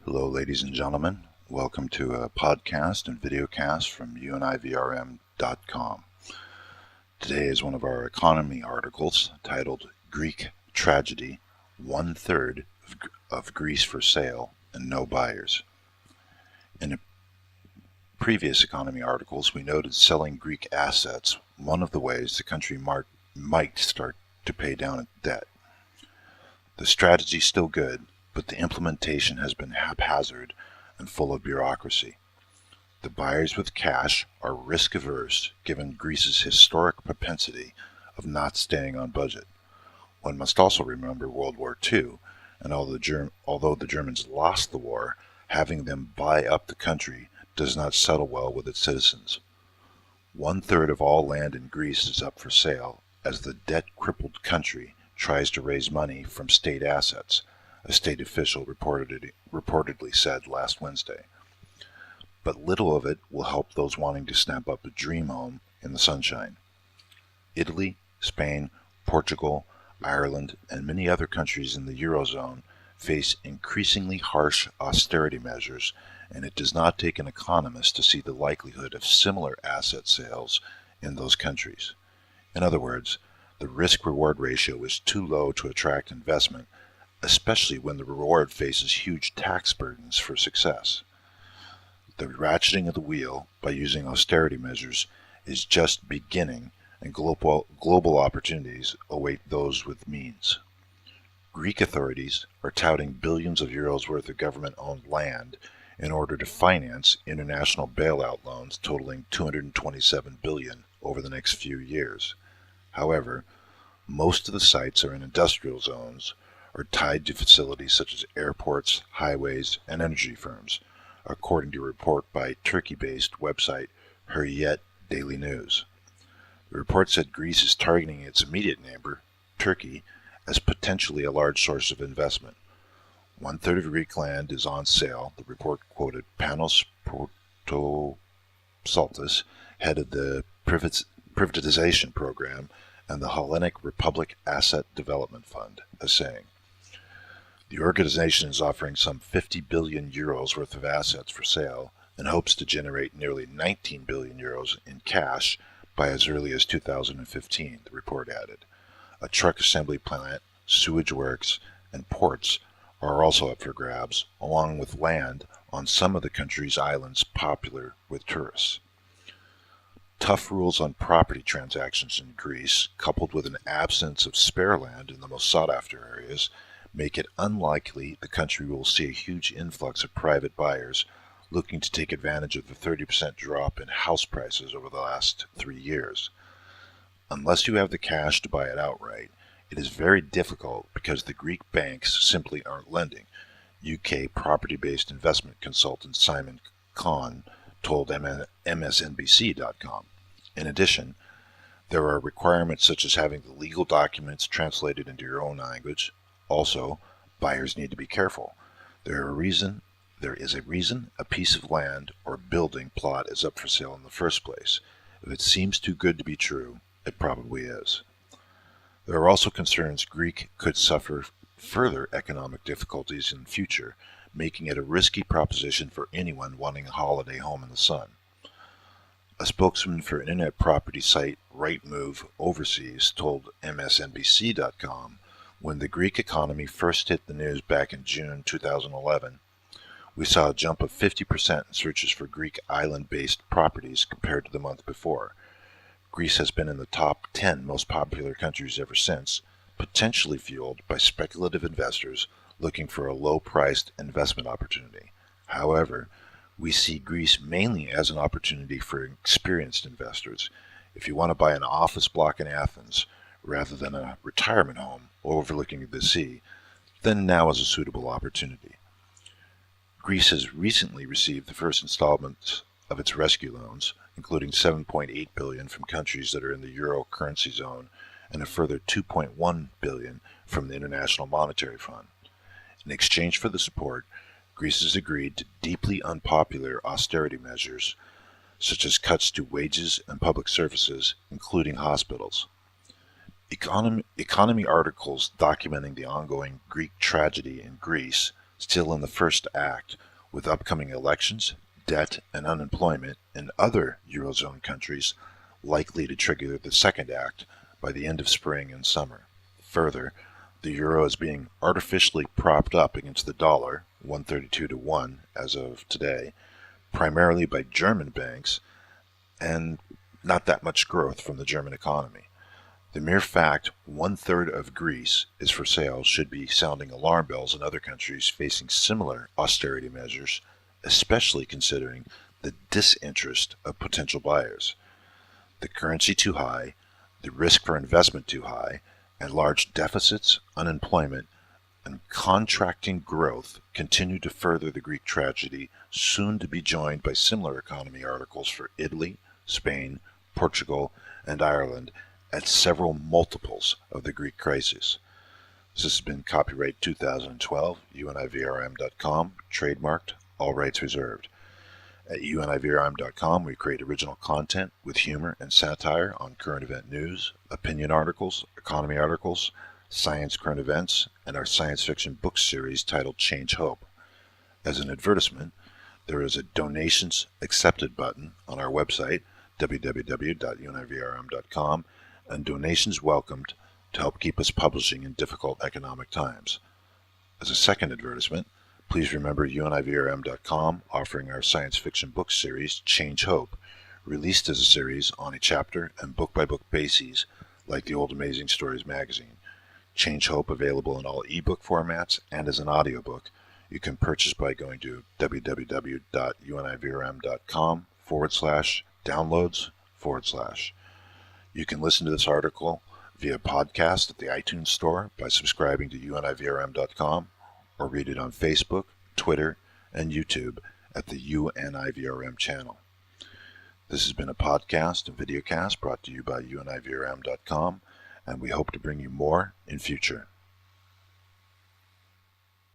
Hello, ladies and gentlemen. Welcome to a podcast and videocast from univrm.com. Today is one of our economy articles titled Greek Tragedy, One-Third of Greece for Sale and No Buyers. In previous economy articles, we noted selling Greek assets, one of the ways the country might start to pay down its debt. The strategy is still good, but the implementation has been haphazard and full of bureaucracy. The buyers with cash are risk-averse given Greece's historic propensity of not staying on budget. One must also remember World War II, and although the Germans lost the war, having them buy up the country does not settle well with its citizens. One-third of all land in Greece is up for sale as the debt-crippled country tries to raise money from state assets, a state official reportedly said last Wednesday. But little of it will help those wanting to snap up a dream home in the sunshine. Italy, Spain, Portugal, Ireland, and many other countries in the Eurozone face increasingly harsh austerity measures, and it does not take an economist to see the likelihood of similar asset sales in those countries. In other words, the risk-reward ratio is too low to attract investment, especially when the reward faces huge tax burdens for success. The ratcheting of the wheel by using austerity measures is just beginning, and global opportunities await those with means. Greek authorities are touting billions of euros worth of government-owned land in order to finance international bailout loans totaling $227 billion over the next few years. However, most of the sites are in industrial zones or tied to facilities such as airports, highways, and energy firms, according to a report by Turkey-based website Hürriyet Daily News. The report said Greece is targeting its immediate neighbor, Turkey, as potentially a large source of investment. One-third of Greek land is on sale, the report quoted Panos Protosaltis, head of the privatization program and the Hellenic Republic Asset Development Fund, as saying. The organization is offering some 50 billion euros worth of assets for sale and hopes to generate nearly 19 billion euros in cash by as early as 2015, the report added. A truck assembly plant, sewage works, and ports are also up for grabs, along with land on some of the country's islands popular with tourists. Tough rules on property transactions in Greece, coupled with an absence of spare land in the most sought-after areas, make it unlikely the country will see a huge influx of private buyers looking to take advantage of the 30% drop in house prices over the last 3 years. Unless you have the cash to buy it outright, it is very difficult because the Greek banks simply aren't lending, UK property-based investment consultant Simon Kahn told MSNBC.com. In addition, there are requirements such as having the legal documents translated into your own language. Also, buyers need to be careful. There is a reason a piece of land or building plot is up for sale in the first place. If it seems too good to be true, it probably is. There are also concerns Greece could suffer further economic difficulties in the future, making it a risky proposition for anyone wanting a holiday home in the sun. A spokesman for internet property site Rightmove Overseas told MSNBC.com when the Greek economy first hit the news back in June 2011, we saw a jump of 50% in searches for Greek island-based properties compared to the month before. Greece has been in the top 10 most popular countries ever since, potentially fueled by speculative investors looking for a low-priced investment opportunity. However, we see Greece mainly as an opportunity for experienced investors. If you want to buy an office block in Athens rather than a retirement home overlooking the sea, then now is a suitable opportunity. Greece has recently received the first installments of its rescue loans, including $7.8 billion from countries that are in the euro currency zone and a further $2.1 billion from the International Monetary Fund. In exchange for the support, Greece has agreed to deeply unpopular austerity measures, such as cuts to wages and public services, including hospitals. Economy articles documenting the ongoing Greek tragedy in Greece still in the first act, with upcoming elections, debt, and unemployment in other Eurozone countries likely to trigger the second act by the end of spring and summer. Further, the euro is being artificially propped up against the dollar, 132 to 1 as of today, primarily by German banks, and not that much growth from the German economy. The mere fact 1/3 of Greece is for sale should be sounding alarm bells in other countries facing similar austerity measures, especially considering the disinterest of potential buyers. The currency too high, the risk for investment too high, and large deficits, unemployment, and contracting growth continue to further the Greek tragedy, soon to be joined by similar economy articles for Italy, Spain, Portugal, and Ireland at several multiples of the Greek crisis. This has been copyright 2012, univrm.com, trademarked, all rights reserved. At univrm.com, we create original content with humor and satire on current event news, opinion articles, economy articles, science current events, and our science fiction book series titled Change Hope. As an advertisement, there is a donations accepted button on our website, www.univrm.com, and donations welcomed to help keep us publishing in difficult economic times. As a second advertisement, please remember univrm.com offering our science fiction book series, Change Hope, released as a series on a chapter and book-by-book basis like the old Amazing Stories magazine. Change Hope available in all ebook formats and as an audiobook. You can purchase by going to www.univrm.com/downloads/. You can listen to this article via podcast at the iTunes Store by subscribing to univrm.com, or read it on Facebook, Twitter, and YouTube at the UNIVRM channel. This has been a podcast and videocast brought to you by univrm.com, and we hope to bring you more in future.